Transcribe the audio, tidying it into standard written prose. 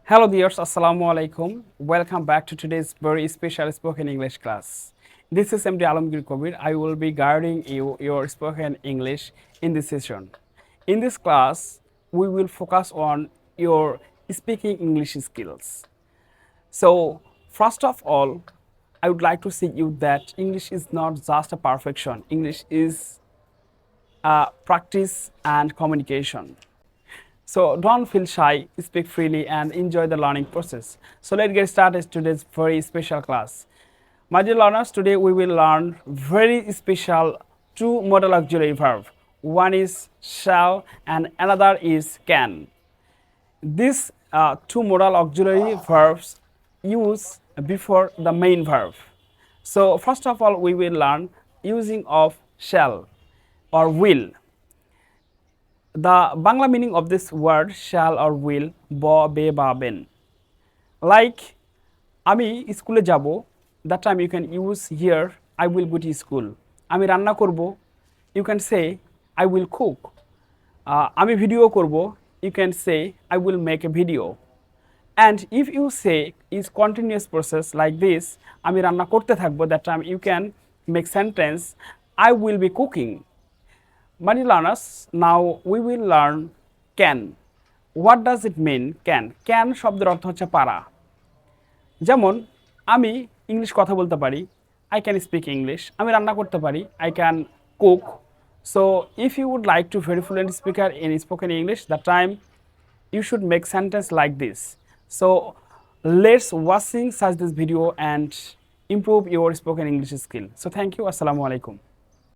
Hello dears, Assalamu alaikum. Welcome back to today's very special spoken English class. This is MD Alamgir Kabir. I will be guiding you your spoken English in this session. In this class, we will focus on your speaking English skills. So, first of all, I would like to say you that English is not just a perfection. English is practice and communication. So don't feel shy, speak freely and enjoy the learning process. So let's get started today's very special class. My dear learners, today we will learn very special two modal auxiliary verb. One is shall and another is can. These two modal auxiliary verbs use before the main verb. So first of all, we will learn using of shall or will. The Bangla meaning of this word shall or will ব বে বা Ben. Like আমি স্কুলে যাব, that time you can use here I will go to school. আমি রান্না করব, you can say I will cook. আমি ভিডিও করব, you can say I will make a video. And if you say is continuous process like this, আমি রান্না করতে থাকবো, that time you can make sentence I will be cooking. My dear learners, now we will learn can. What does it mean can? Can শব্দের অর্থ হচ্ছে পারা। যেমন আমি ইংলিশ কথা বলতে পারি, I can speak English. আমি রান্না করতে পারি, I can cook. So if you would like to very fluent speaker in spoken English, that time you should make sentence like this. So let's watching such this video and improve your spoken English skill. So thank you. Assalamu alaikum.